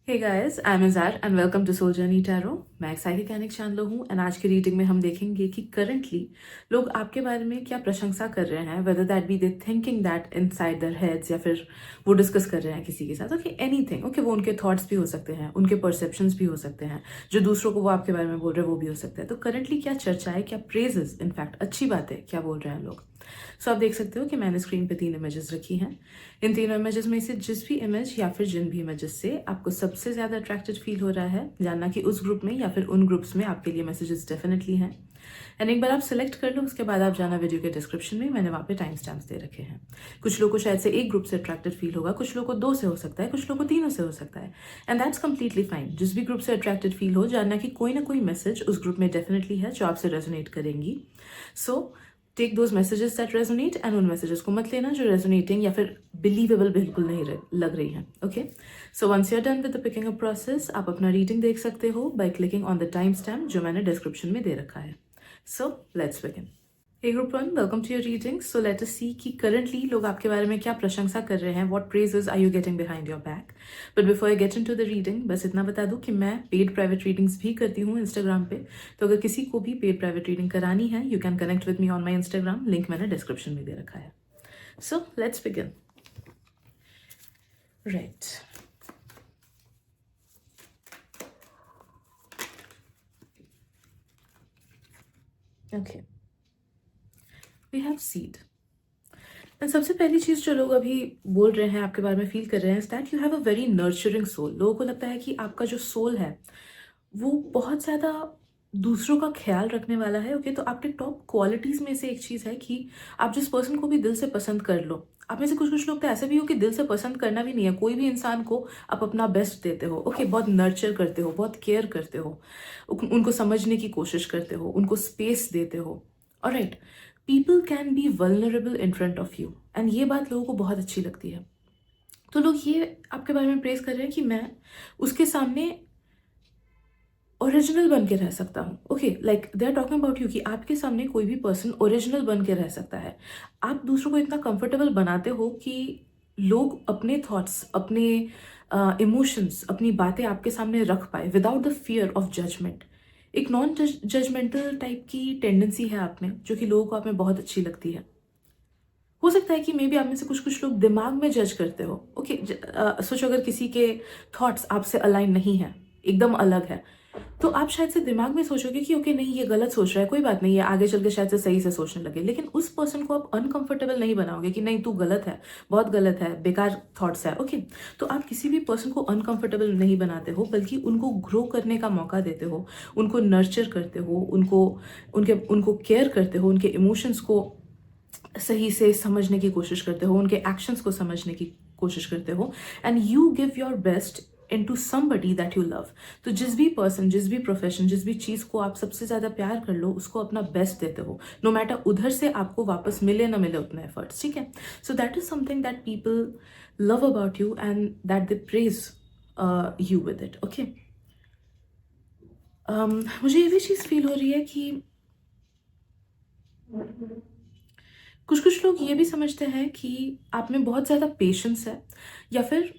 Hey guys, I am Izar and welcome to Soul Journey Tarot. मैं एक psychic एनिक चैनलर हूँ and आज की रीडिंग में हम देखेंगे कि करंटली लोग आपके बारे में क्या प्रशंसा कर रहे हैं, whether that be they thinking that inside their heads या फिर वो डिस्कस कर रहे हैं किसी के साथ। Okay, anything. ओके, वो उनके थॉट्स भी हो सकते हैं, उनके परसेप्शंस भी हो सकते हैं, जो दूसरों को वो आपके बारे में बोल रहे हैं वो भी हो सकता है। तो करंटली क्या चर्चा है, क्या प्रेजेस, इनफैक्ट अच्छी बात है, क्या बोल रहे हैं लोग। सो आप देख सकते हो कि मैंने स्क्रीन पे 3 इमेजेस रखी हैं। इन तीनों इमेजेस में से जिस भी इमेज या फिर जिन भी इमेजेस से आपको सबसे ज़्यादा अट्रैक्टेड फील हो रहा है, जानना कि उस ग्रुप में या फिर उन ग्रुप्स में आपके लिए मैसेजेस डेफिनेटली हैं। एंड एक बार आप सिलेक्ट कर लो, उसके बाद आप जाना वीडियो के डिस्क्रिप्शन में, मैंने वहाँ पे टाइम स्टैम्प्स दे रखे हैं। कुछ लोगों को शायद से एक ग्रुप से अट्रैक्टेड फील होगा, कुछ लोगों को 2 से हो सकता है, कुछ लोगों को 3 से हो सकता है। And that's completely fine. जिस भी ग्रुप से अट्रैक्टेड फील हो, जानना कि कोई ना कोई मैसेज उस ग्रुप में डेफिनेटली है जो आपसे रेजोनेट करेंगी। So take those messages that resonate and उन मैसेजेस को मत लेना जो रेजोनेटिंग या फिर बिलीवेबल बिल्कुल नहीं लग रही हैं। Okay, so once you are done with the picking up process, आप अपना रीडिंग देख सकते हो by clicking on the time stamp जो मैंने डिस्क्रिप्शन में दे रखा है। So let's begin. Hey group 1, welcome to your reading. So let us see कि currently लोग आपके बारे में क्या प्रशंसा कर रहे हैं. What praises are you getting behind your back? But before I get into the reading, बस इतना बता दूँ कि मैं paid private readings भी करती हूँ Instagram पे. तो अगर किसी को भी paid private reading करानी है, you can connect with me on my Instagram. Link मैंने description में दे रखा है. So let's begin. Right. Okay. We have seed. सबसे पहली चीज़ जो लोग अभी बोल रहे हैं, आपके बारे में फील कर रहे हैं, is that you have a very nurturing soul. लोगों को लगता है कि आपका जो सोल है वो बहुत ज़्यादा दूसरों का ख्याल रखने वाला है। ओके, तो आपके टॉप क्वालिटीज़ में से एक चीज़ है कि आप जिस पर्सन को भी दिल से पसंद कर लो। आप में से कुछ कुछ लोग तो ऐसे भी हो कि दिल से पसंद करना भी नहीं है, कोई भी इंसान को आप अपना बेस्ट देते हो। ओके, बहुत नर्चर करते हो, बहुत केयर करते हो, उनको समझने की कोशिश करते हो, उनको स्पेस देते हो। Alright, people can be vulnerable in front of you and ये बात लोगों को बहुत अच्छी लगती है। तो लोग ये आपके बारे में प्रेज कर रहे हैं कि मैं उसके सामने ओरिजिनल बन के रह सकता हूँ। Okay, like they are talking about you कि आपके सामने कोई भी पर्सन ओरिजिनल बन के रह सकता है। आप दूसरों को इतना कंफर्टेबल बनाते हो कि लोग अपने थॉट्स, अपने इमोशंस, अपनी बातें आपके सामने रख पाए without the fear of judgement. एक नॉन जजमेंटल टाइप की टेंडेंसी है आप में, जो कि लोगों को आप में बहुत अच्छी लगती है। हो सकता है कि मे बी आप में से कुछ कुछ लोग दिमाग में जज करते हो। ओके, सोचो अगर किसी के थॉट्स आपसे अलाइन नहीं है, एकदम अलग है, तो आप शायद से दिमाग में सोचोगे कि ओके नहीं, ये गलत सोच रहा है, कोई बात नहीं, ये आगे चल के शायद से सही से सोचने लगे। लेकिन उस पर्सन को आप अनकंफर्टेबल नहीं बनाओगे कि नहीं तू गलत है, बहुत गलत है, बेकार थॉट्स है। ओके, तो आप किसी भी पर्सन को अनकंफर्टेबल नहीं बनाते हो, बल्कि उनको ग्रो करने का मौका देते हो, उनको नर्चर करते हो, उनको केयर करते हो, उनके इमोशंस को सही से समझने की कोशिश करते हो, उनके एक्शंस को समझने की कोशिश करते हो, and you give your best into somebody that you love. तो जिस भी पर्सन, जिस भी प्रोफेशन, जिस भी चीज़ को आप सबसे ज़्यादा प्यार कर लो, उसको अपना बेस्ट देते हो, नो मैटर उधर से आपको वापस मिले ना मिले उतने एफर्ट्स। ठीक है, so that is something that people love about you and that they praise you with it. Okay, मुझे ये भी चीज़ फील हो रही है कि कुछ कुछ लोग ये भी समझते हैं कि आप में बहुत ज़्यादा पेशेंस है, या फिर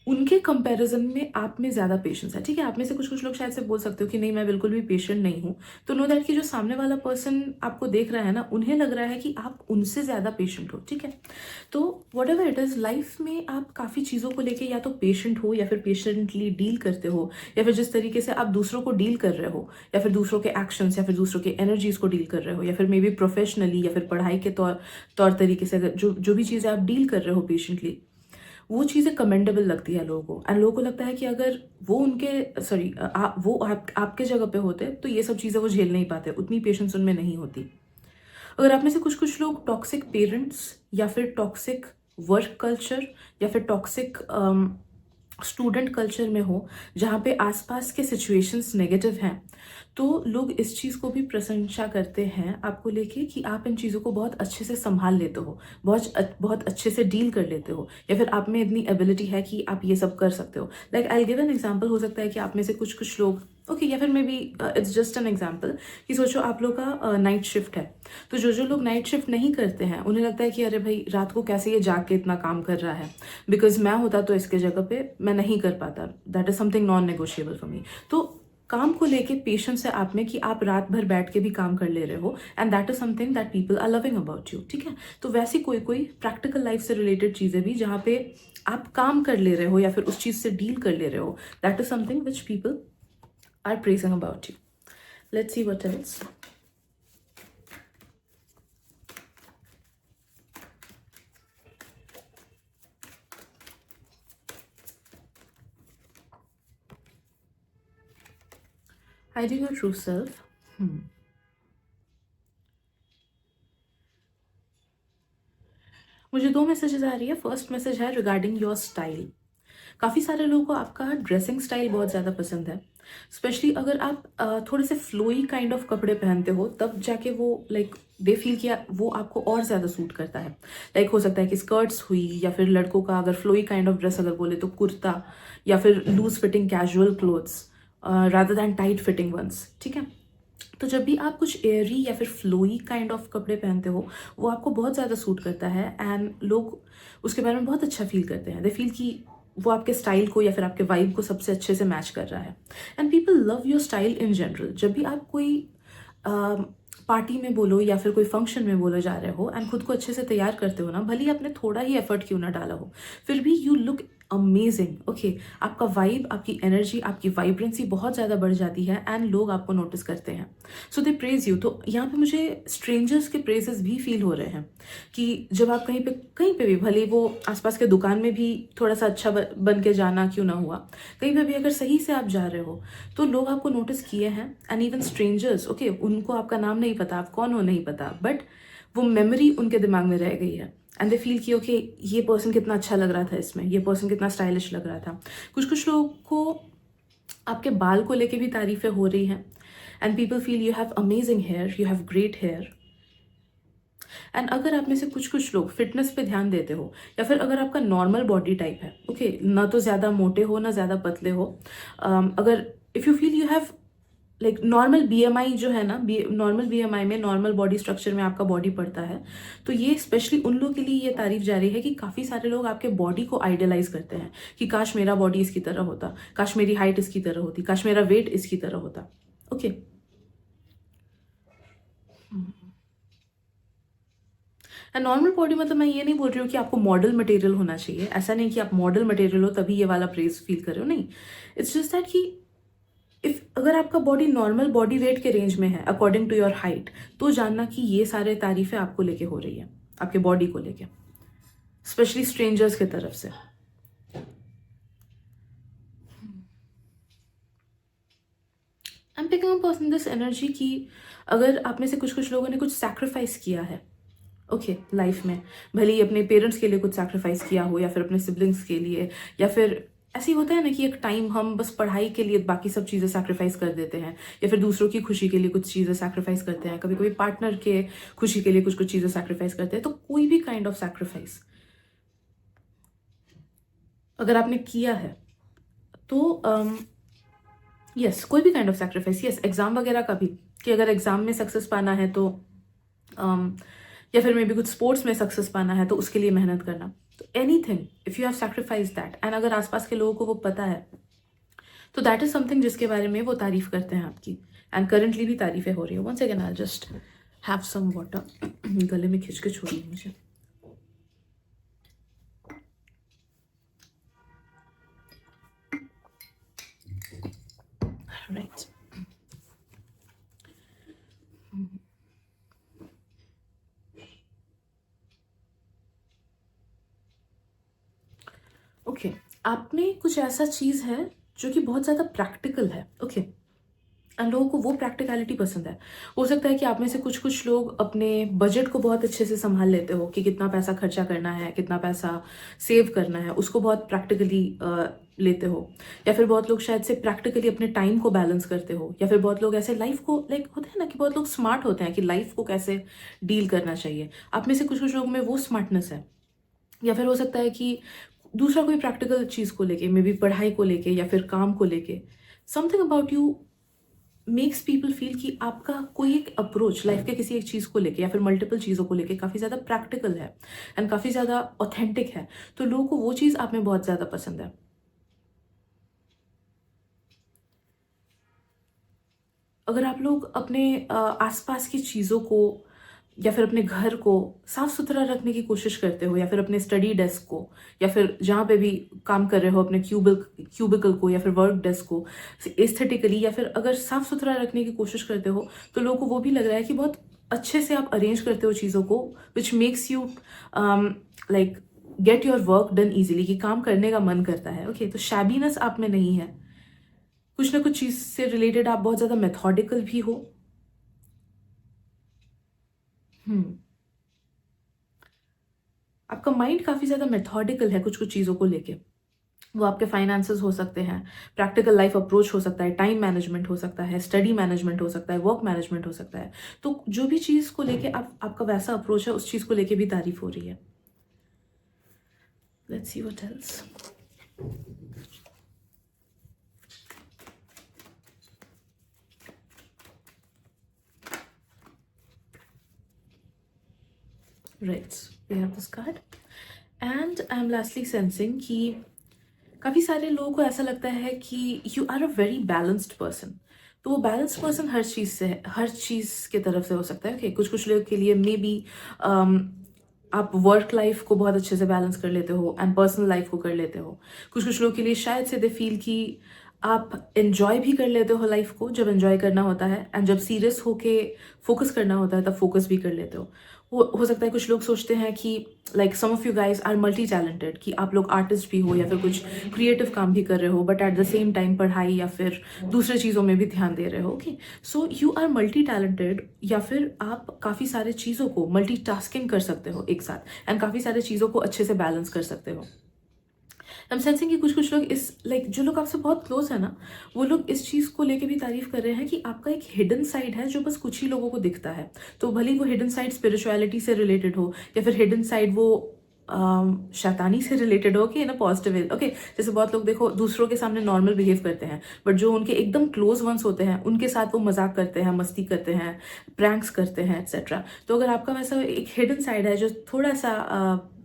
उनके कंपैरिजन में आप में ज़्यादा पेशेंस है। ठीक है, आप में से कुछ कुछ लोग शायद से बोल सकते हो कि नहीं मैं बिल्कुल भी पेशेंट नहीं हूँ। तो नो दैट कि जो सामने वाला पर्सन आपको देख रहा है ना, उन्हें लग रहा है कि आप उनसे ज़्यादा पेशेंट हो। ठीक है, तो what ever it is, life में आप काफ़ी चीज़ों को लेके या तो पेशेंट हो, या फिर पेशेंटली डील करते हो, या फिर जिस तरीके से आप दूसरों को डील कर रहे हो, या फिर दूसरों के एक्शंस, या फिर दूसरों के एनर्जीज को डील कर रहे हो, या फिर मे बी प्रोफेशनली या फिर पढ़ाई के तौर तरीके से अगर जो जो भी चीज़ें आप डील कर रहे हो पेशेंटली, वो चीज़ें कमेंडेबल लगती है लोगों को। एंड लोगों को लगता है कि अगर वो उनके सॉरी वो आपके जगह पे होते तो ये सब चीज़ें वो झेल नहीं पाते, उतनी पेशेंस उनमें नहीं होती। अगर आप में से कुछ कुछ लोग टॉक्सिक पेरेंट्स, या फिर टॉक्सिक वर्क कल्चर, या फिर टॉक्सिक स्टूडेंट कल्चर में हो, जहाँ पे आसपास के सिचुएशंस नेगेटिव हैं, तो लोग इस चीज़ को भी प्रशंसा करते हैं आपको लेके कि आप इन चीज़ों को बहुत अच्छे से संभाल लेते हो, बहुत अच्छे से डील कर लेते हो, या फिर आप में इतनी एबिलिटी है कि आप ये सब कर सकते हो। Like I give an example, हो सकता है कि आप में से कुछ कुछ लोग ओके या फिर may B it's just an example कि सोचो आप लोग का नाइट शिफ्ट है, तो जो लोग नाइट शिफ्ट नहीं करते हैं उन्हें लगता है कि अरे भाई रात को कैसे ये जाग के इतना काम कर रहा है, बिकॉज मैं होता तो इसके जगह पे मैं नहीं कर पाता, that is something non negotiable for me. तो काम को लेके पेशेंस है आप में कि आप रात भर बैठ के भी काम कर ले रहे हो, and that is something that people are loving about you, ठीक है। तो वैसी कोई कोई प्रैक्टिकल लाइफ से रिलेटेड चीज़ें भी जहाँ पे आप काम कर ले रहे हो या फिर उस चीज़ से डील कर ले रहे हो, that is something which people are praising about you. Let's see what else. Hiding your true self. मुझे 2 मैसेजेस आ रही है। फर्स्ट मैसेज है रिगार्डिंग योर स्टाइल। काफ़ी सारे लोगों को आपका ड्रेसिंग स्टाइल बहुत ज़्यादा पसंद है, स्पेशली अगर आप थोड़े से फ्लोई काइंड ऑफ कपड़े पहनते हो, तब जाके वो लाइक दे फील कि वो आपको और ज़्यादा सूट करता है। लाइक हो सकता है कि स्कर्ट्स हुई, या फिर लड़कों का अगर फ्लोई काइंड ऑफ ड्रेस अगर बोले तो कुर्ता, या फिर loose fitting casual clothes rather than tight fitting ones, ठीक है। तो जब भी आप कुछ एयरी या फिर फ्लोई काइंड ऑफ कपड़े पहनते हो, वो आपको बहुत ज़्यादा सूट करता है, एंड लोग उसके बारे में बहुत अच्छा फील करते हैं। दे फील कि वो आपके स्टाइल को या फिर आपके वाइब को सबसे अच्छे से मैच कर रहा है, and people love your style in general. जब भी आप कोई पार्टी में बोलो या फिर कोई फंक्शन में बोलो जा रहे हो एंड खुद को अच्छे से तैयार करते हो ना, भले ही आपने थोड़ा ही एफर्ट क्यों ना डाला हो, फिर भी यू लुक अमेजिंग। ओके, आपका वाइब, आपकी एनर्जी, आपकी वाइब्रेंसी बहुत ज़्यादा बढ़ जाती है, एंड लोग आपको नोटिस करते हैं, सो दे प्रेज यू। तो यहाँ पे मुझे स्ट्रेंजर्स के प्रेजेस भी फील हो रहे हैं कि जब आप कहीं पे भी, भले वो आसपास के दुकान में भी थोड़ा सा अच्छा बन के जाना क्यों ना हुआ, कहीं पे भी अगर सही से आप जा रहे हो तो लोग आपको नोटिस किए हैं। एंड इवन स्ट्रेंजर्स, ओके, उनको आपका नाम नहीं पता, आप कौन हो नहीं पता, बट वो मेमोरी उनके दिमाग में रह गई है, एंड दे फील कि ओके ये पर्सन कितना अच्छा लग रहा था इसमें, ये पर्सन कितना स्टाइलिश लग रहा था। कुछ लोगों को आपके बाल को लेके भी तारीफें हो रही हैं, and people feel you have amazing hair, you have great hair. And अगर आप में से कुछ लोग फिटनेस पे ध्यान देते हो, या फिर अगर आपका नॉर्मल बॉडी टाइप है, ओके, ना तो ज़्यादा मोटे हो ना ज़्यादा पतले हो, अगर if you feel you have like normal BMI जो है ना, नॉर्मल बीएमआई में, नॉर्मल बॉडी स्ट्रक्चर में आपका बॉडी पड़ता है, तो ये स्पेशली उन लोगों के लिए ये तारीफ जा रही है कि काफ़ी सारे लोग आपके बॉडी को आइडियलाइज करते हैं कि काश मेरा बॉडी इसकी तरह होता, काश मेरी हाइट इसकी तरह होती, काश मेरा वेट इसकी तरह होता। ओके, नॉर्मल बॉडी मतलब मैं ये नहीं बोल रही हूँ कि आपको मॉडल मटेरियल होना चाहिए, ऐसा नहीं कि आप मॉडल मटेरियल हो तभी ये वाला प्रेज फील कर रहे हो, नहीं। इट्स जस्ट दैट कि अगर आपका बॉडी नॉर्मल बॉडी वेट के रेंज में है अकॉर्डिंग टू योर हाइट, तो जानना कि ये सारे तारीफें आपको लेके हो रही है, आपके बॉडी को लेके, स्पेशली स्ट्रेंजर्स की तरफ से। I am picking up on this energy कि अगर आप में से कुछ लोगों ने कुछ सैक्रिफाइस किया है, ओके, लाइफ में, भले ही अपने पेरेंट्स के लिए कुछ सैक्रिफाइस किया हो, या फिर अपने सिबलिंग्स के लिए, या फिर ऐसे ही होता है ना कि एक टाइम हम बस पढ़ाई के लिए बाकी सब चीज़ें सैक्रिफाइस कर देते हैं, या फिर दूसरों की खुशी के लिए कुछ चीज़ें सैक्रिफाइस करते हैं, कभी कभी पार्टनर के खुशी के लिए कुछ चीज़ें सैक्रिफाइस करते हैं। तो कोई भी काइंड ऑफ सैक्रिफाइस अगर आपने किया है तो यस, कोई भी kind of sacrifice, yes, exam वगैरह का भी, कि अगर एग्जाम में सक्सेस पाना है तो या फिर मे बी कुछ स्पोर्ट्स में सक्सेस पाना है तो उसके लिए मेहनत करना, तो anything if you have sacrifice that, and अगर आसपास के लोगों को वो पता है, तो दैट इज समथिंग जिसके बारे में वो तारीफ करते हैं आपकी, एंड करंटली भी तारीफें हो रही है। Once again I just have some water, गले में खिचकिच हो रही है मुझे। राइट, ओके, आप में कुछ ऐसा चीज़ है जो कि बहुत ज़्यादा प्रैक्टिकल है, ओके, एंड लोगों को वो प्रैक्टिकलिटी पसंद है। हो सकता है कि आप में से कुछ लोग अपने बजट को बहुत अच्छे से संभाल लेते हो कि कितना पैसा खर्चा करना है, कितना पैसा सेव करना है, उसको बहुत प्रैक्टिकली लेते हो, या फिर बहुत लोग शायद से प्रैक्टिकली अपने टाइम को बैलेंस करते हो, या फिर बहुत लोग ऐसे लाइफ को लाइक होते हैं ना कि बहुत लोग स्मार्ट होते हैं कि लाइफ को कैसे डील करना चाहिए। आप में से कुछ लोग में वो स्मार्टनेस है, या फिर हो सकता है कि दूसरा कोई प्रैक्टिकल चीज़ को लेके, मे बी पढ़ाई को लेके या फिर काम को लेके, something about you makes people feel कि आपका कोई एक अप्रोच लाइफ के किसी एक चीज़ को लेके या फिर मल्टीपल चीज़ों को लेके काफ़ी ज़्यादा प्रैक्टिकल है एंड काफ़ी ज़्यादा ऑथेंटिक है, तो लोगों को वो चीज़ आप में बहुत ज़्यादा पसंद है। अगर आप लोग अपने आसपास की चीज़ों को या फिर अपने घर को साफ सुथरा रखने की कोशिश करते हो, या फिर अपने स्टडी डेस्क को, या फिर जहाँ पे भी काम कर रहे हो अपने क्यूबिकल को या फिर वर्क डेस्क को एस्थेटिकली या फिर अगर साफ सुथरा रखने की कोशिश करते हो, तो लोगों को वो भी लग रहा है कि बहुत अच्छे से आप अरेंज करते हो चीज़ों को, which makes you like get your work done easily, कि काम करने का मन करता है। ओके, तो शैबीनेस आप में नहीं है, कुछ ना कुछ चीज़ से रिलेटेड आप बहुत ज़्यादा मेथोडिकल भी हो। आपका माइंड काफ़ी ज़्यादा मेथोडिकल है कुछ कुछ चीज़ों को लेके। वो आपके फाइनेंसेस हो सकते हैं, प्रैक्टिकल लाइफ अप्रोच हो सकता है, टाइम मैनेजमेंट हो सकता है, स्टडी मैनेजमेंट हो सकता है, वर्क मैनेजमेंट हो सकता है। तो जो भी चीज़ को लेके आपका वैसा अप्रोच है, उस चीज़ को लेके भी तारीफ हो रही है। Let's see what else. Right, we have this card and I am lastly sensing कि काफ़ी सारे लोगों को ऐसा लगता है कि you are a very balanced person. तो वो बैलेंस्ड पर्सन हर चीज़ से है, हर चीज़ की तरफ से हो सकता है। ओके, कुछ कुछ लोगों के लिए मे बी आप वर्क लाइफ को बहुत अच्छे से बैलेंस कर लेते हो एंड पर्सनल लाइफ को कर लेते हो। कुछ कुछ लोगों के लिए शायद से दे फील कि आप एन्जॉय भी कर लेते हो लाइफ को जब एन्जॉय करना होता है, एंड जब सीरियस होके फोकस करना होता है तब फोकस भी कर लेते हो। हो सकता है कुछ लोग सोचते हैं कि like some of you guys are multi talented, कि आप लोग आर्टिस्ट भी हो या फिर कुछ क्रिएटिव काम भी कर रहे हो, but at the same time पढ़ाई या फिर दूसरे चीज़ों में भी ध्यान दे रहे हो। Okay, so you are multi talented, या फिर आप काफ़ी सारे चीज़ों को मल्टी टास्किंग कर सकते हो एक साथ एंड काफ़ी सारे चीज़ों को अच्छे से बैलेंस कर सकते हो। आई एम सेंसिंग कि कुछ कुछ लोग इस जो लोग आपसे बहुत क्लोज है ना, वो लोग इस चीज़ को लेके भी तारीफ कर रहे हैं कि आपका एक हिडन साइड है जो बस कुछ ही लोगों को दिखता है। तो भले ही वो हिडन साइड स्पिरिचुअलिटी से रिलेटेड हो या फिर हिडन साइड वो शैतानी से रिलेटेड हो, कि इन अ पॉजिटिव वे। ओके, जैसे बहुत लोग देखो दूसरों के सामने नॉर्मल बिहेव करते हैं, बट जो उनके एकदम क्लोज वंस होते हैं उनके साथ वो मजाक करते हैं, मस्ती करते हैं, प्रैंक्स करते हैं, एक्सेट्रा। तो अगर आपका वैसा एक हिडन साइड है जो थोड़ा सा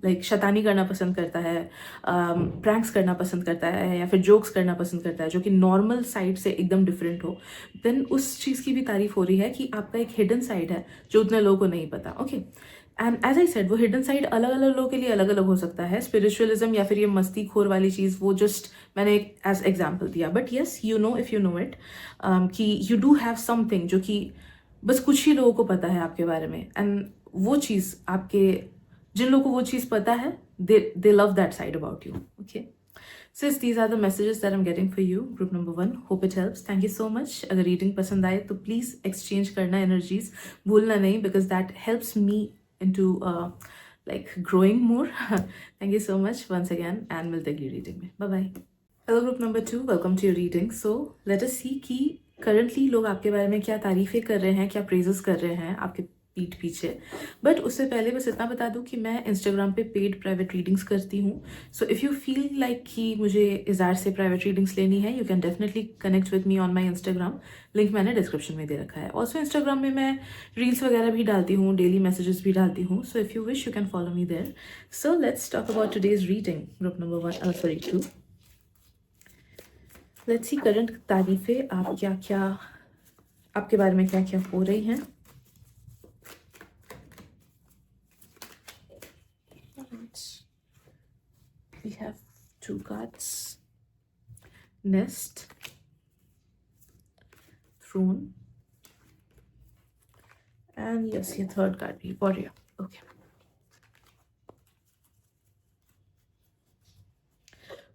लाइक शैतानी करना पसंद करता है, प्रैंक्स करना पसंद करता है, या फिर जोक्स करना पसंद करता है, जो कि नॉर्मल साइड से एकदम डिफरेंट हो, देन उस चीज़ की भी तारीफ हो रही है कि आपका एक हिडन साइड है जो उतने लोगों को नहीं पता। Okay, and as I said, वो हिडन साइड अलग अलग लोगों के लिए अलग अलग हो सकता है। स्पिरिचुअलिज्म या फिर ये मस्ती खोर वाली चीज़, वो जस्ट मैंने एक एज एग्जाम्पल दिया, but yes you know, if you know it, कि यू डू हैव समथिंग जो कि बस कुछ ही लोगों को पता है आपके बारे में, एंड वो चीज़ आपके, जिन लोगों को वो चीज़ पता है, they love that side about you. Okay, sis, these are the messages that I'm getting for you, group number 1. Hope it helps. Thank you so much. अगर रीडिंग पसंद आए तो प्लीज़ एक्सचेंज करना एनर्जीज, भूलना नहीं, because that helps me into like growing more. Thank you so much once again, and मिलते हैं अगली रीडिंग में। Bye bye. Hello group number 2, welcome to your reading. So let us see कि currently लोग आपके बारे में क्या तारीफ़ें कर रहे हैं, क्या प्रेजेस कर रहे हैं आपके पीठ पीछे। बट उससे पहले बस इतना बता दूं कि मैं इंस्टाग्राम पे पेड प्राइवेट रीडिंग्स करती हूँ। So if you feel like कि मुझे इज़ार से प्राइवेट रीडिंग्स लेनी है, you can definitely connect with me on my Instagram. Link मैंने डिस्क्रिप्शन में दे रखा है। ऑल्सो इंस्टाग्राम में मैं रील्स वगैरह भी डालती हूँ, डेली मैसेजेस भी डालती हूँ। So if you wish you can follow me there. So let's talk about today's reading, group number 2। Let's see current तारीफ़ें आप क्या क्या, आपके बारे में क्या क्या हो रही हैं। We have 2 cards, Nest, Throne, and yes, ये third card भी, Warrior. Okay.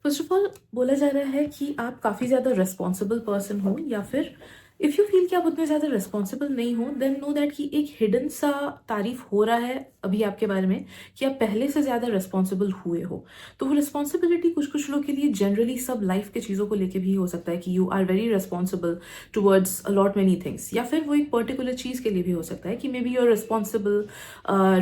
First of all बोला जा रहा है कि आप काफ़ी ज़्यादा रिस्पॉन्सिबल पर्सन हो, या फिर इफ़ यू फील कि आप उतने ज़्यादा रिस्पॉन्सिबल नहीं हो, देन नो दैट कि एक हिडन सा तारीफ हो रहा है अभी आपके बारे में कि आप पहले से ज़्यादा रिस्पॉन्सिबल हुए हो। तो वो रिस्पॉन्सिबिलिटी कुछ कुछ लोग के लिए जनरली सब लाइफ के चीज़ों को लेके भी हो सकता है कि you are very responsible towards a lot many things, या फिर वो एक पर्टिकुलर चीज़ के लिए भी हो सकता है कि may be you are responsible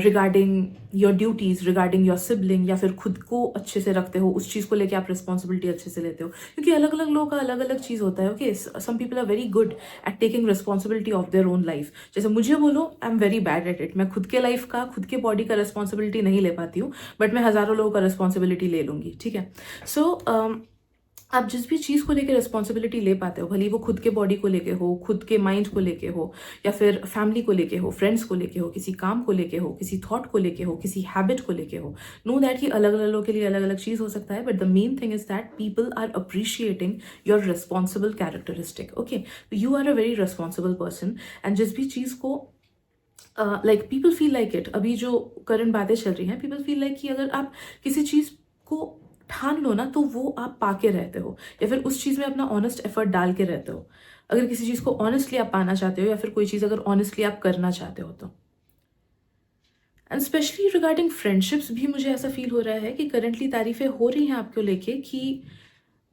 regarding your duties, regarding your sibling, या फिर खुद को अच्छे से रखते हो, उस चीज़ को लेके आप रिस्पॉन्सिबिलिटी अच्छे से लेते हो, क्योंकि अलग अलग लोगों का अलग अलग चीज़ होता है। Okay, some people are very good at taking responsibility of their own life. जैसे मुझे बोलो, I am very bad at it. मैं खुद के लाइफ का, खुद के बॉडी का रिस्पॉन्सिबिलिटी नहीं ले पाती हूँ, बट मैं हज़ारों लोगों का रिस्पॉन्सिबिलिटी ले लूँगी। ठीक है, सो आप जिस भी चीज़ को लेकर रिस्पॉन्सिबिलिटी ले पाते हो, भले ही वो खुद के बॉडी को लेके हो, खुद के माइंड को लेके हो, या फिर फैमिली को लेके हो, फ्रेंड्स को लेके हो, किसी काम को लेके हो, किसी थॉट को लेके हो, किसी हैबिट को लेके हो, नो दैट कि अलग अलग लोगों के लिए अलग अलग चीज़ हो सकता है, but the main thing is that people are appreciating your responsible characteristic. Okay, you are a very responsible person, and जिस भी चीज़ को like people feel like it, अभी जो करंट बातें चल रही हैं, पीपल फील लाइक कि अगर आप किसी चीज़ को ठान लो ना, तो वो आप पाके रहते हो, या फिर उस चीज़ में अपना ऑनेस्ट एफर्ट डाल के रहते हो। अगर किसी चीज़ को ऑनेस्टली आप पाना चाहते हो, या फिर कोई चीज़ अगर ऑनेस्टली आप करना चाहते हो तो। एंड स्पेशली रिगार्डिंग फ्रेंडशिप्स भी मुझे ऐसा फील हो रहा है कि करंटली तारीफें हो रही हैं आपको लेके कि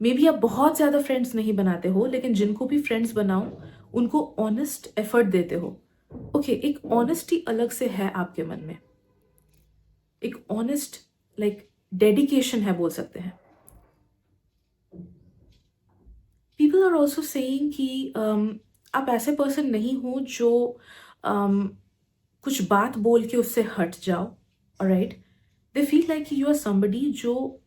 मे बी आप बहुत ज़्यादा फ्रेंड्स नहीं बनाते हो, लेकिन जिनको भी फ्रेंड्स बनाओ उनको ऑनेस्ट एफर्ट देते हो। ओके, एक ऑनेस्टी अलग से है आपके मन में, एक ऑनेस्ट लाइक डेडिकेशन है, बोल सकते हैं। पीपल आर ऑल्सो सेइंग कि आप ऐसे पर्सन नहीं हो जो um, कुछ बात बोल के उससे हट जाओ। Alright, they feel like you are somebody जो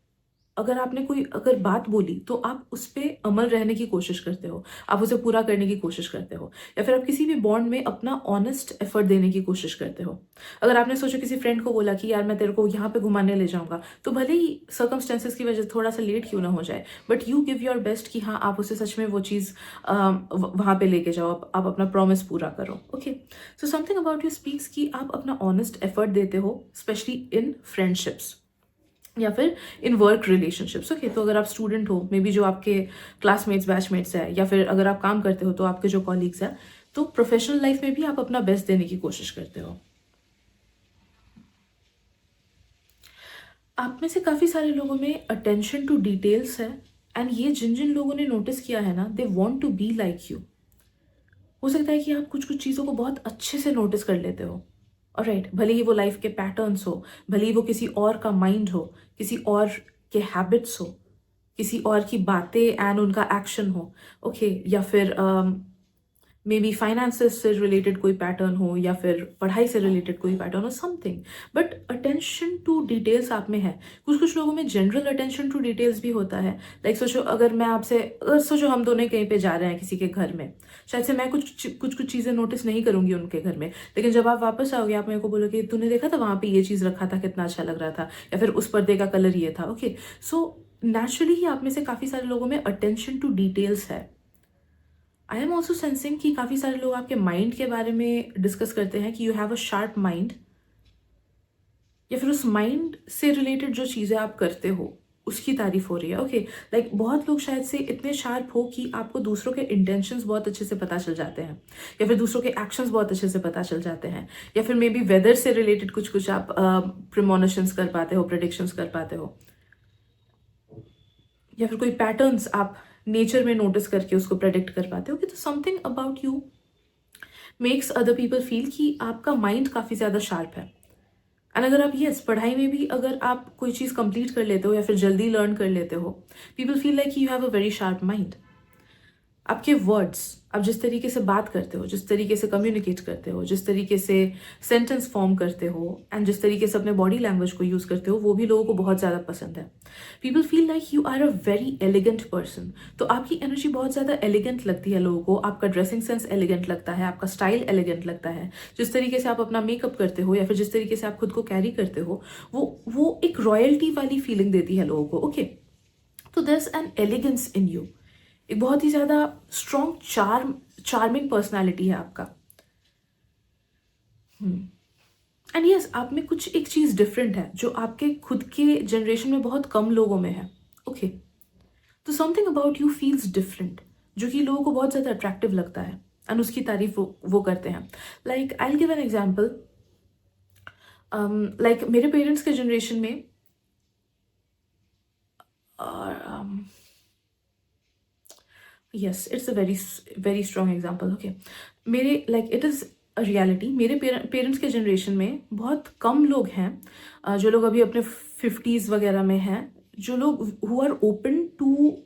अगर आपने कोई अगर बात बोली तो आप उस पे अमल रहने की कोशिश करते हो, आप उसे पूरा करने की कोशिश करते हो, या फिर आप किसी भी बॉन्ड में अपना ऑनेस्ट एफर्ट देने की कोशिश करते हो। अगर आपने सोचो किसी फ्रेंड को बोला कि यार मैं तेरे को यहाँ पे घुमाने ले जाऊंगा, तो भले ही सर्कमस्टेंसेस की वजह से थोड़ा सा लेट क्यों ना हो जाए, but you give your best कि हाँ आप उसे सच में वो चीज़ वहाँ पे लेके जाओ, आप अपना प्रॉमिस पूरा करो। Okay, so something about you speaks कि आप अपना ऑनेस्ट एफर्ट देते हो, स्पेशली इन फ्रेंडशिप्स या फिर इन वर्क रिलेशनशिप्स। ओके, तो अगर आप स्टूडेंट हो, मे बी जो आपके क्लासमेट्स बैचमेट्स है, या फिर अगर आप काम करते हो तो आपके जो कॉलीग्स हैं, तो प्रोफेशनल लाइफ में भी आप अपना बेस्ट देने की कोशिश करते हो। आप में से काफ़ी सारे लोगों में अटेंशन टू डिटेल्स है, एंड ये जिन जिन लोगों ने नोटिस किया है ना, they want to be like you. हो सकता है कि आप कुछ कुछ चीज़ों को बहुत अच्छे से नोटिस कर लेते हो। ऑलराइट, भले ही वो लाइफ के पैटर्न्स हो, भले ही वो किसी और का माइंड हो, किसी और के हैबिट्स हो, किसी और की बातें एंड उनका एक्शन हो। ओके, या फिर मे बी फाइनेंसेस से रिलेटेड कोई पैटर्न हो, या फिर पढ़ाई से रिलेटेड कोई पैटर्न हो, something, but attention to details आप में है। कुछ कुछ लोगों में जनरल अटेंशन टू डिटेल्स भी होता है। लाइक सोचो, अगर मैं आपसे, अगर सोचो हम दोनों ही कहीं पे जा रहे हैं किसी के घर में, शायद से मैं कुछ चीज़ें नोटिस नहीं करूंगी उनके घर में, लेकिन जब आप वापस आओगे आप मेरे को बोलोगे तूने देखा था वहाँ पे ये चीज़ रखा था, कितना अच्छा लग रहा था, या फिर उस पर्दे का कलर ये था। ओके, सो नेचुरली ही आप में से काफ़ी सारे लोगों में अटेंशन टू डिटेल्स है। आई एम ऑल्सो सेंसिंग कि काफ़ी सारे लोग आपके माइंड के बारे में डिस्कस करते हैं कि you have a sharp mind, या फिर उस माइंड से रिलेटेड जो चीज़ें आप करते हो उसकी तारीफ हो रही है। ओके, लाइक बहुत लोग शायद से इतने शार्प हो कि आपको दूसरों के इंटेंशंस बहुत अच्छे से पता चल जाते हैं, या फिर दूसरों के एक्शंस बहुत अच्छे से पता चल जाते हैं, या फिर मे बी वेदर से रिलेटेड कुछ कुछ आप प्रिमोनिशंस कर पाते हो, प्रेडिक्शंस कर पाते हो, या फिर कोई पैटर्न्स आप नेचर में नोटिस करके उसको प्रेडिक्ट कर पाते हो। कि तो something about you makes other people feel कि आपका माइंड काफ़ी ज़्यादा शार्प है। एंड अगर आप यस पढ़ाई में भी अगर आप कोई चीज़ कंप्लीट कर लेते हो, या फिर जल्दी लर्न कर लेते हो, people feel like you have a very sharp mind. आपके वर्ड्स, आप जिस तरीके से बात करते हो, जिस तरीके से कम्युनिकेट करते हो, जिस तरीके से सेंटेंस फॉर्म करते हो, एंड जिस तरीके से अपने बॉडी लैंग्वेज को यूज़ करते हो, वो भी लोगों को बहुत ज़्यादा पसंद है। People feel like you are a very elegant person. तो आपकी एनर्जी बहुत ज़्यादा एलिगेंट लगती है लोगों को, आपका ड्रेसिंग सेंस एलिगेंट लगता है, आपका स्टाइल एलिगेंट लगता है, जिस तरीके से आप अपना मेकअप करते हो, या फिर जिस तरीके से आप खुद को कैरी करते हो, वो एक रॉयल्टी वाली फीलिंग देती है लोगों को। ओके, तो there is an elegance in you, एक बहुत ही ज़्यादा स्ट्रॉन्ग चार्मिंग पर्सनैलिटी है आपका। एंड यस, आप में कुछ एक चीज़ डिफरेंट है जो आपके खुद के जनरेशन में बहुत कम लोगों में है। ओके, तो something about you feels different, जो कि लोगों को बहुत ज़्यादा अट्रैक्टिव लगता है, एंड उसकी तारीफ वो करते हैं। Like I will give an example. Like मेरे पेरेंट्स के जनरेशन में yes, it's a very very strong example. Okay, मेरे like it is a reality. मेरे पेरेंट्स के जनरेशन में बहुत कम लोग हैं जो लोग अभी अपने 50s वगैरह में हैं, जो लोग who are open to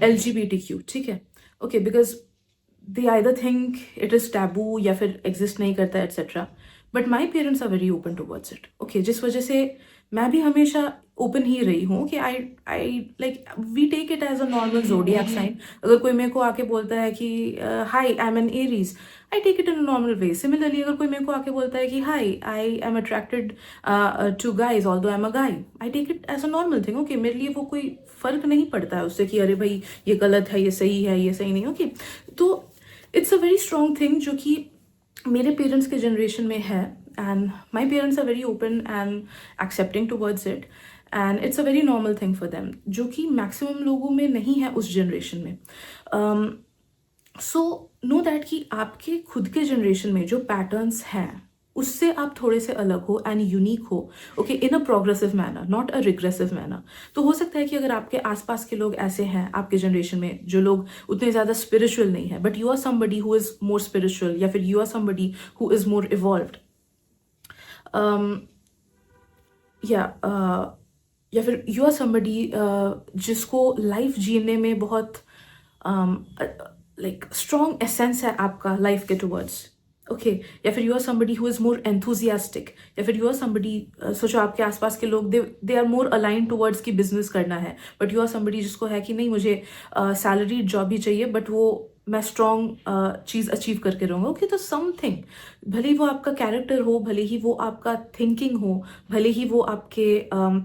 LGBTQ, ठीक है। Okay, because they either think it is taboo या फिर एग्जिस्ट नहीं करता है etcetera, but my parents are very open towards it. Okay, जिस वजह से मैं भी हमेशा ओपन ही रही हूँ कि I I like we take it as a normal zodiac sign. अगर कोई मेरे को आके बोलता है कि hi I am an Aries, I take it in a normal way. Similarly अगर कोई मेरे को आके बोलता है कि hi I am attracted to guys although I am a guy, I take it as a normal thing. Okay, मेरे लिए वो कोई फर्क नहीं पड़ता है उससे कि अरे भाई ये गलत है, ये सही है, ये सही नहीं। ओके, तो it's a very strong thing जो कि मेरे पेरेंट्स के जनरेशन में है, and my parents are very open and accepting towards it, and it's a very normal thing for them, जो कि मैक्सिमम लोगों में नहीं है उस जनरेशन में। सो नो दैट कि आपके खुद के जनरेशन में जो पैटर्न्स हैं उससे आप थोड़े से अलग हो एंड यूनिक हो। Okay, in a progressive manner, not a regressive manner. तो हो सकता है कि अगर आपके आसपास के लोग ऐसे हैं आपके जनरेशन में जो लोग उतने ज़्यादा स्पिरिचुअल नहीं है, but you are somebody who is more spiritual, या फिर you are somebody who is more evolved, या फिर यू आर समबडी जिसको लाइफ जीने में बहुत लाइक स्ट्रॉन्ग एसेंस है आपका लाइफ के टुवर्ड्स। ओके, या फिर you are somebody who is more enthusiastic, या फिर यू आर समबडी, सोचो आपके आसपास के लोग they are more align towards की बिजनेस करना है, बट यू आर समबडी जिसको है कि नहीं मुझे सैलरी जॉब ही चाहिए, बट वो मैं स्ट्रॉन्ग चीज़ अचीव करके रहूँगा। ओके, तो समथिंग, भले ही वो आपका कैरेक्टर हो, भले ही वो आपका थिंकिंग हो, भले ही वो आपके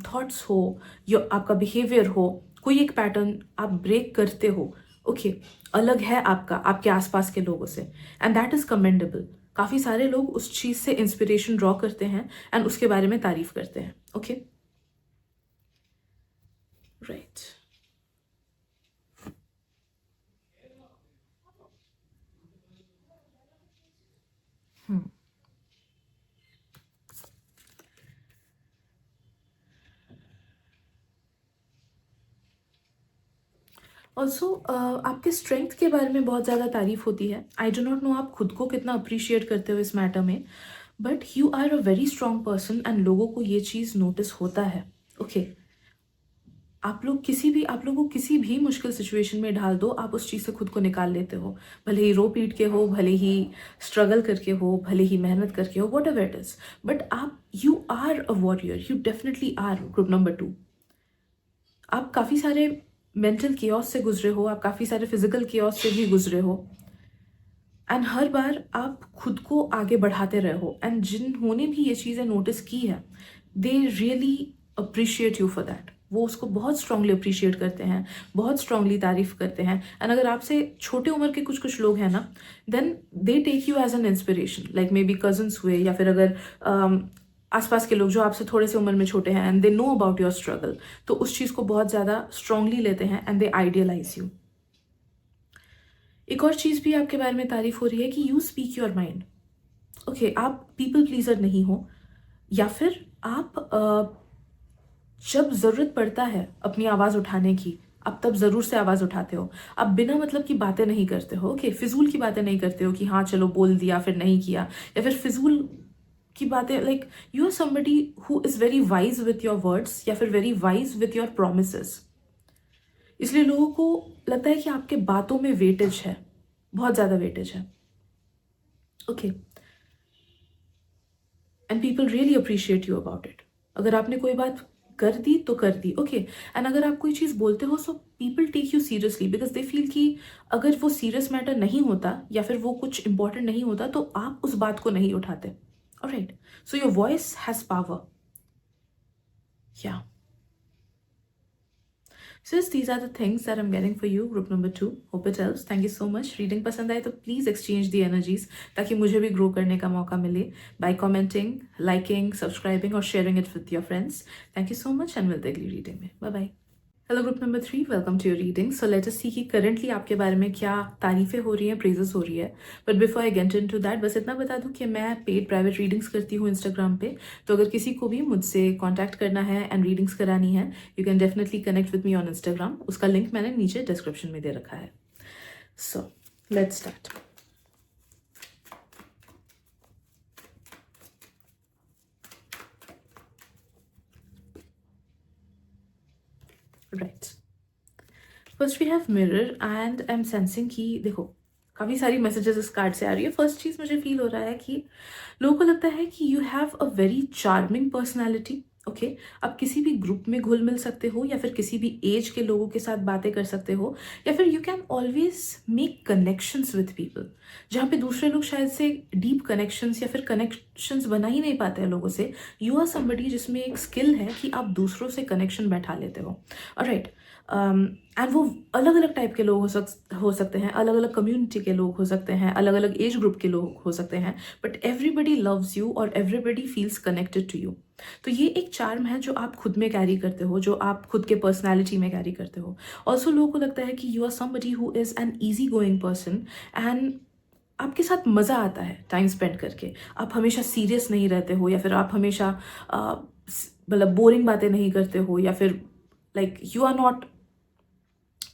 थॉट्स हो, या आपका बिहेवियर हो, कोई एक पैटर्न आप ब्रेक करते हो। ओके, अलग है आपका आपके आसपास के लोगों से, एंड दैट इज़ कमेंडेबल। काफ़ी सारे लोग उस चीज़ से इंस्पिरेशन ड्रॉ करते हैं एंड उसके बारे में तारीफ करते हैं। Okay, right. ऑल्सो आपके स्ट्रेंथ के बारे में बहुत ज़्यादा तारीफ होती है। आई डो नॉट नो आप खुद को कितना अप्रिशिएट करते हो इस मैटर में, but you are a very strong person and लोगों को ये चीज़ नोटिस होता है। ओके, आप लोगों को किसी भी मुश्किल सिचुएशन में डाल दो, आप उस चीज़ से खुद को निकाल लेते हो। भले ही रो पीट के हो, भले ही स्ट्रगल करके हो, भले ही मेहनत करके हो, whatever it is, but आप you are a warrior, you definitely are. Group number 2, आप काफ़ी सारे मेंटल कियोस से गुजरे हो, आप काफ़ी सारे फिजिकल कियोस से भी गुजरे हो, एंड हर बार आप खुद को आगे बढ़ाते रहे हो, एंड जिन्होंने भी ये चीज़ें नोटिस की है, they really appreciate you for that. वो उसको बहुत स्ट्रांगली अप्रिशिएट करते हैं, बहुत स्ट्रांगली तारीफ करते हैं। एंड अगर आपसे छोटे उम्र के कुछ कुछ लोग हैं ना, then they take you as an inspiration, like maybe cousins हुए, या फिर अगर आसपास के लोग जो आपसे थोड़े से उम्र में छोटे हैं and they know about your struggle, तो उस चीज़ को बहुत ज़्यादा स्ट्रांगली लेते हैं एंड दे आइडियलाइज यू। एक और चीज़ भी आपके बारे में तारीफ हो रही है कि you speak your mind. Okay, आप पीपल प्लीजर नहीं हो, या फिर आप जब ज़रूरत पड़ता है अपनी आवाज़ उठाने की, आप तब ज़रूर से आवाज़ उठाते हो। आप बिना मतलब की बातें नहीं करते हो। ओके, फिजूल की बातें नहीं करते हो कि हाँ चलो बोल दिया फिर नहीं किया, या फिर फिजूल की बातें। Like you are somebody who is very wise with your words, या फिर very wise with your promises. इसलिए लोगों को लगता है कि आपके बातों में वेटेज है, बहुत ज़्यादा वेटेज है। Okay, and people really appreciate you about it. अगर आपने कोई बात कर दी तो कर दी। ओके, एंड अगर आप कोई चीज़ बोलते हो, so people take you seriously, because they feel कि अगर वो सीरियस मैटर नहीं होता या फिर वो कुछ इंपॉर्टेंट नहीं होता तो आप उस बात को नहीं उठाते। Alright, so your voice has power. या Sis, these are the things that I'm getting for you, group number 2. Hope it helps. Thank you so much. Reading पसंद आए तो please exchange the energies ताकि मुझे भी grow करने का मौका मिले by commenting, liking, subscribing और sharing it with your friends. Thank you so much and मिलते अगली reading में. Bye bye. Hello group number 3, welcome to your reading. So let us see कि करंटली आपके बारे में क्या तारीफें हो रही हैं, प्रेजेस हो रही है. But before I get into that, बस इतना बता दूं कि मैं पेड प्राइवेट रीडिंग्स करती हूँ इंस्टाग्राम पे. तो अगर किसी को भी मुझसे कांटेक्ट करना है एंड रीडिंग्स करानी है, you can definitely connect with me on Instagram. उसका लिंक मैंने नीचे डिस्क्रिप्शन में दे रखा है. So let's start. Right, first we have mirror and I am sensing कि देखो काफ़ी सारी मैसेजेस इस कार्ड से आ रही है. फर्स्ट चीज़ मुझे फील हो रहा है कि लोगों को लगता है कि you have a very charming personality. Okay, आप किसी भी ग्रुप में घुल मिल सकते हो या फिर किसी भी एज के लोगों के साथ बातें कर सकते हो, या फिर you can always make connections with people जहाँ पे दूसरे लोग शायद से डीप कनेक्शंस या फिर कनेक्शंस बना ही नहीं पाते हैं लोगों से. यू आर समबडी जिसमें एक स्किल है कि आप दूसरों से कनेक्शन बैठा लेते हो. ऑलराइट, एंड वो अलग अलग टाइप के लोग हो सकते हैं, अलग अलग कम्युनिटी के लोग हो सकते हैं, अलग अलग एज ग्रुप के लोग हो सकते हैं, बट एवरीबडी लव्स यू और everybody feels connected to you. तो ये एक चार्म है जो आप खुद में कैरी करते हो, जो आप खुद के पर्सनैलिटी में कैरी करते हो. ऑल्सो लोगों को लगता है कि you are somebody who is an easy going person and आपके साथ मज़ा आता है टाइम स्पेंड करके. आप हमेशा सीरियस नहीं रहते हो, या फिर आप हमेशा मतलब बोरिंग बातें नहीं करते हो, या फिर like you are not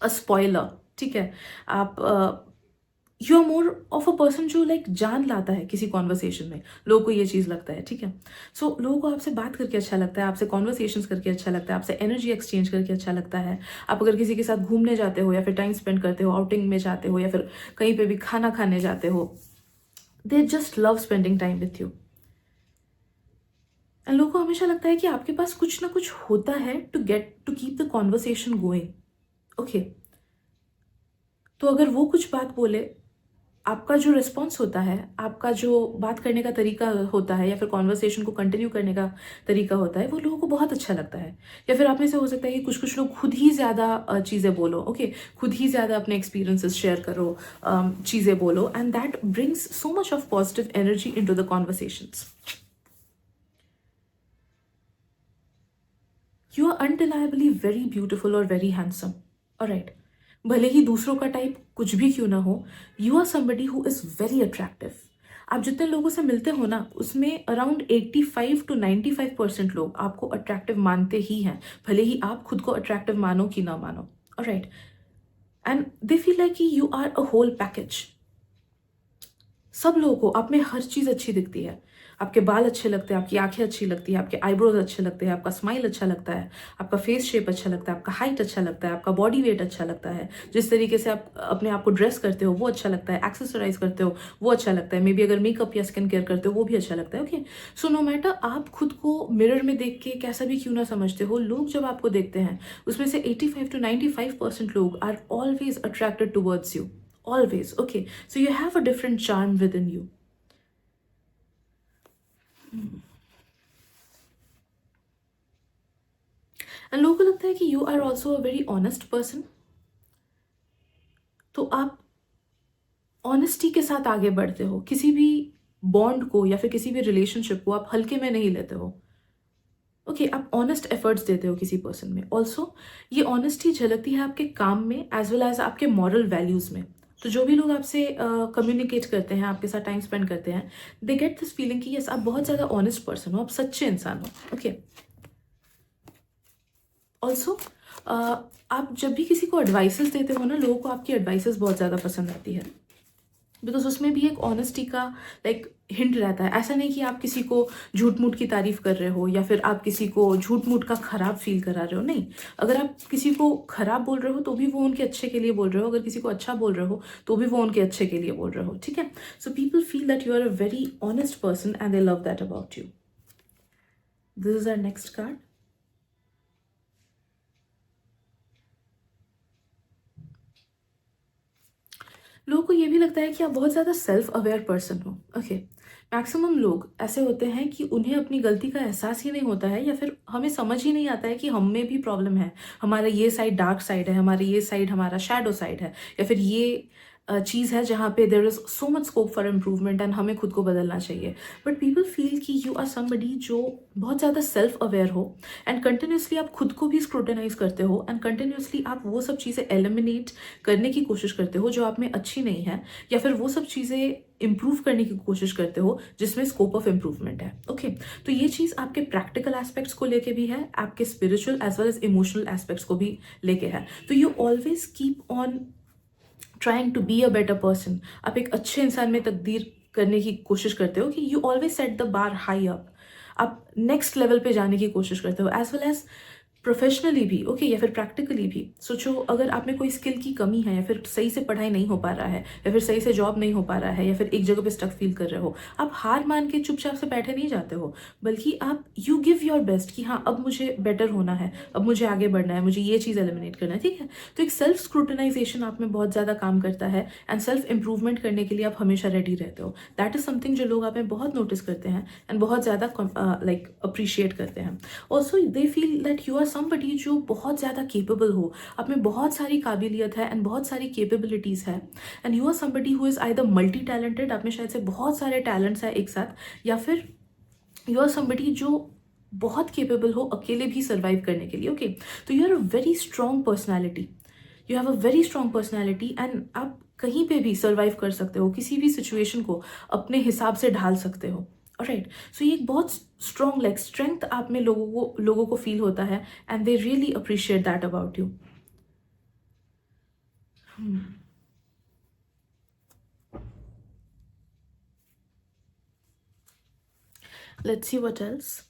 a spoiler. ठीक है, आप you are more of a person जो लाइक जान लाता है किसी कॉन्वर्सेशन में. लोगों को ये चीज़ लगता है. ठीक है, सो लोगों को आपसे बात करके अच्छा लगता है, आपसे कॉन्वर्सेशंस करके अच्छा लगता है, आपसे एनर्जी एक्सचेंज करके अच्छा लगता है. आप अगर किसी के साथ घूमने जाते हो या फिर टाइम स्पेंड करते हो, आउटिंग में जाते हो या फिर कहीं पे भी खाना खाने जाते हो, they just love spending time with you. And लोगों को हमेशा लगता है कि आपके पास कुछ ना कुछ होता है to keep the conversation going. Okay, तो अगर वो कुछ बात बोले, आपका जो रिस्पॉन्स होता है, आपका जो बात करने का तरीका होता है या फिर कॉन्वर्सेशन को कंटिन्यू करने का तरीका होता है, वो लोगों को बहुत अच्छा लगता है. या फिर आप में से हो सकता है कि कुछ कुछ लोग खुद ही ज़्यादा चीज़ें बोलो. ओके, खुद ही ज़्यादा अपने एक्सपीरियंसेस शेयर करो, चीज़ें बोलो, and that brings so much of positive energy into the conversations. You are undeniably very beautiful और वेरी हैंडसम. ऑलराइट, भले ही दूसरों का टाइप कुछ भी क्यों ना हो, you are somebody who is very attractive. आप जितने लोगों से मिलते हो ना, उसमें अराउंड 85 to 95% लोग आपको अट्रैक्टिव मानते ही हैं, भले ही आप खुद को अट्रैक्टिव मानो कि ना मानो. Alright, and they feel like कि you are a whole package. सब लोगों को आप में हर चीज़ अच्छी दिखती है. आपके बाल अच्छे लगते हैं, आपकी आंखें अच्छी लगती है, आपके आईब्रोज अच्छे लगते हैं, आपका स्माइल अच्छा लगता है, आपका फेस शेप अच्छा लगता है, आपका हाइट अच्छा लगता है, आपका बॉडी वेट अच्छा लगता है, जिस तरीके से आप अपने आप को ड्रेस करते हो वो अच्छा लगता है, एक्सेसराइज करते हो वो अच्छा लगता है, मे बी अगर मेकअप या स्किन केयर करते हो वो भी अच्छा लगता है. ओके, सो नो मैटर आप खुद को मिरर में देख के कैसा भी क्यों ना समझते हो, लोग जब आपको देखते हैं उसमें से 85 to 95% लोग are always attracted towards you. Always. Okay, so you have a different charm within you. And लोगों को लगता है कि you are also a very honest person. तो आप ऑनेस्टी के साथ आगे बढ़ते हो. किसी भी बॉन्ड को या फिर किसी भी रिलेशनशिप को आप हल्के में नहीं लेते हो. ओके, आप ऑनेस्ट एफर्ट्स देते हो किसी पर्सन में. ऑल्सो ये ऑनेस्टी झलकती है आपके काम में एज वेल एज आपके मॉरल वैल्यूज़ में. तो जो भी लोग आपसे कम्युनिकेट करते हैं, आपके साथ टाइम स्पेंड करते हैं, दे गेट दिस फीलिंग कि यस आप बहुत ज़्यादा ऑनेस्ट पर्सन हो, आप सच्चे इंसान हो. ओके, ऑल्सो आप जब भी किसी को एडवाइसेस देते हो ना, लोगों को आपकी एडवाइसेस बहुत ज़्यादा पसंद आती है, बिकॉज उसमें भी एक ऑनेस्टी का लाइक हिंट रहता है. ऐसा नहीं कि आप किसी को झूठ मूठ की तारीफ कर रहे हो या फिर आप किसी को झूठ मूठ का खराब फील करा रहे हो. नहीं, अगर आप किसी को खराब बोल रहे हो तो भी वो उनके अच्छे के लिए बोल रहे हो, अगर किसी को अच्छा बोल रहे हो तो भी वो उनके अच्छे के लिए बोल रहे हो. ठीक है, so people feel that you are a very honest person and they love that about you. This is our next card. लोगों को ये भी लगता है कि आप बहुत ज़्यादा सेल्फ अवेयर पर्सन हो. ओके, मैक्सिमम लोग ऐसे होते हैं कि उन्हें अपनी गलती का एहसास ही नहीं होता है, या फिर हमें समझ ही नहीं आता है कि हम में भी प्रॉब्लम है. हमारा ये साइड डार्क साइड है, हमारा ये साइड हमारा शैडो साइड है, या फिर ये चीज़ है जहाँ पे there is so much scope for improvement and हमें खुद को बदलना चाहिए. बट पीपल फील कि यू आर समबडी जो बहुत ज़्यादा सेल्फ अवेयर हो एंड कंटिन्यूसली आप खुद को भी स्क्रूटनाइज करते हो एंड कंटिन्यूसली आप वो सब चीज़ें एलिमिनेट करने की कोशिश करते हो जो आप में अच्छी नहीं है, या फिर वो सब चीज़ें इम्प्रूव करने की कोशिश करते हो जिसमें स्कोप ऑफ इम्प्रूवमेंट है. ओके, तो ये चीज़ आपके प्रैक्टिकल एस्पेक्ट्स को लेके भी है, आपके spiritual as well as emotional aspects को भी लेके है. तो you always keep on trying to be a better person. आप एक अच्छे इंसान में तब्दील करने की कोशिश करते हो कि you always set the bar high up. आप नेक्स्ट लेवल पे जाने की कोशिश करते हो एज वेल एज प्रोफेशनली भी. ओके, या फिर प्रैक्टिकली भी. सोचो अगर आप में कोई स्किल की कमी है, या फिर सही से पढ़ाई नहीं हो पा रहा है, या फिर सही से जॉब नहीं हो पा रहा है, या फिर एक जगह पे स्टक फील कर रहे हो, आप हार मान के चुपचाप से बैठे नहीं जाते हो, बल्कि आप यू गिव योर बेस्ट कि हाँ अब मुझे बेटर होना है, अब मुझे आगे बढ़ना है, मुझे ये चीज़ एलिमिनेट करना है. ठीक है, तो एक सेल्फ स्क्रूटनाइजेशन आप में बहुत ज़्यादा काम करता है एंड सेल्फ इंप्रूवमेंट करने के लिए आप हमेशा रेडी रहते हो. दैट इज समथिंग जो लोग आप में बहुत नोटिस करते हैं एंड बहुत ज़्यादा लाइक अप्रिशिएट करते हैं. Also they feel that you are somebody जो बहुत ज़्यादा केपेबल हो, आप में बहुत सारी काबिलियत है एंड बहुत सारी केपेबिलिटीज़ है, and you are somebody who is either multi talented, आप में शायद से बहुत सारे टैलेंट्स हैं एक साथ, या फिर यू आर समबडी जो बहुत केपेबल हो अकेले भी सर्वाइव करने के लिए. ओके, तो you are a very strong personality, you have a very strong personality and आप कहीं पे भी सर्वाइव कर सकते हो, किसी भी सिचुएशन को अपने हिसाब से ढाल सकते हो. राइट, सो ये एक बहुत स्ट्रॉन्ग लाइक स्ट्रेंथ आप में लोगों को फील होता है and they really appreciate that about you. Let's see what else.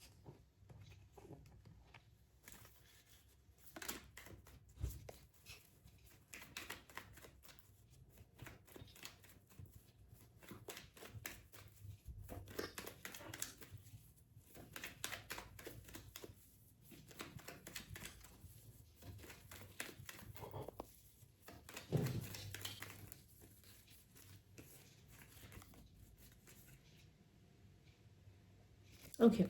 Okay,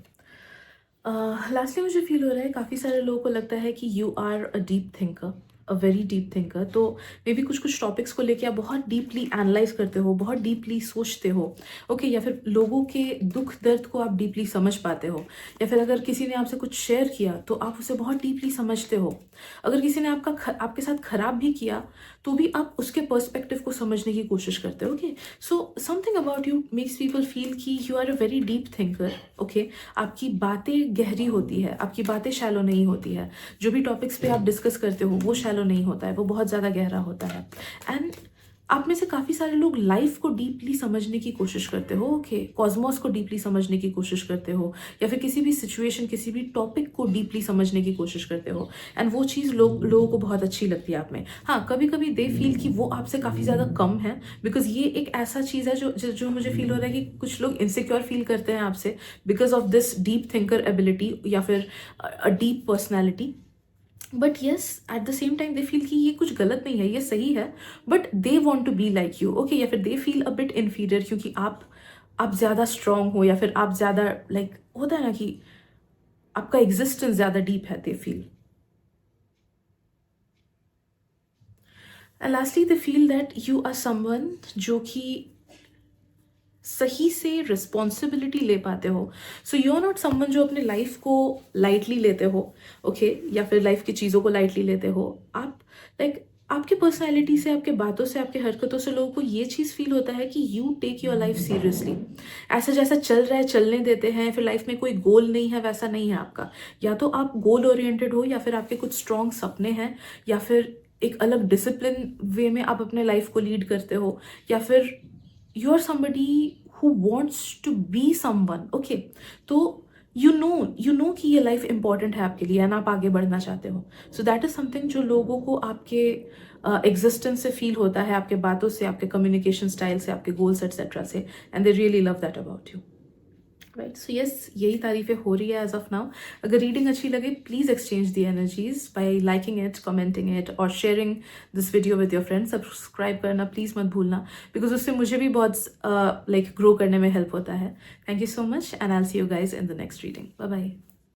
lastly मुझे फील हो रहा है काफ़ी सारे लोगों को लगता है कि you are a deep thinker, a very deep thinker. तो मे बी कुछ कुछ टॉपिक्स को लेके आप बहुत डीपली एनालाइज करते हो, बहुत डीपली सोचते हो. ओके, या फिर लोगों के दुख दर्द को आप डीपली समझ पाते हो, या फिर अगर किसी ने आपसे कुछ शेयर किया तो आप उसे बहुत डीपली समझते हो. अगर किसी ने आपके साथ खराब भी किया तो भी आप उसके पर्सपेक्टिव को समझने की कोशिश करते हो. Okay, so something about you makes people feel कि you are a very deep thinker. Okay, आपकी बातें गहरी होती है, आपकी बातें शैलो नहीं होती है. जो भी टॉपिक्स पे आप डिस्कस करते हो वो शैलो नहीं होता है, वो बहुत ज़्यादा गहरा होता है. एंड आप में से काफ़ी सारे लोग लाइफ को डीपली समझने की कोशिश करते हो. ओके, कॉस्मोस को डीपली समझने की कोशिश करते हो, या फिर किसी भी सिचुएशन, किसी भी टॉपिक को डीपली समझने की कोशिश करते हो. एंड वो चीज़ लोगों को बहुत अच्छी लगती है आप में. हाँ, कभी कभी दे फील कि वो आपसे काफ़ी ज़्यादा कम है, बिकॉज ये एक ऐसा चीज़ है जो मुझे फील हो रहा है कि कुछ लोग इनसिक्योर फील करते हैं आपसे because of this deep thinker ability या फिर a deep personality. But yes, at the same time they feel कि ये कुछ गलत नहीं है, ये सही है, but they want to be like you. Okay, या फिर they feel a bit inferior क्योंकि आप ज़्यादा स्ट्रांग हो, या फिर आप ज़्यादा लाइक होता है ना कि आपका एग्जिस्टेंस ज़्यादा डीप है, they feel. And lastly they feel that you are someone जो कि सही से रिस्पॉन्सिबिलिटी ले पाते हो. So you are not someone जो अपने लाइफ को लाइटली लेते हो. ओके, या फिर लाइफ की चीज़ों को लाइटली लेते हो. आप लाइक आपकी पर्सनैलिटी से, आपके बातों से, आपके हरकतों से लोगों को ये चीज़ फील होता है कि you take your life seriously. ऐसा जैसा चल रहा है चलने देते हैं, फिर लाइफ में कोई गोल नहीं है वैसा नहीं है आपका. या तो आप गोल ओरिएंटेड हो, या फिर आपके कुछ स्ट्रॉन्ग सपने हैं, या फिर एक अलग डिसिप्लिन वे में आप अपने लाइफ को लीड करते हो, या फिर you are somebody who wants to be someone. Okay, तो यू नो कि ये लाइफ इंपॉर्टेंट है आपके लिए एंड आप आगे बढ़ना चाहते हो. सो दैट इज समथिंग जो लोगों को आपके एग्जिस्टेंस से फील होता है, आपके बातों से, आपके कम्युनिकेशन स्टाइल से, आपके गोल्स एटसेट्रा से, and they really love that about you. Right, so yes, यही तारीफें हो रही है एज ऑफ नाउ. अगर रीडिंग अच्छी लगे please exchange the energies by liking it, commenting it और sharing this video with your friends. Subscribe करना प्लीज मत भूलना, बिकॉज उससे मुझे भी बहुत लाइक ग्रो करने में हेल्प होता है. Thank you so much and I will see you guys in the next reading. Bye bye.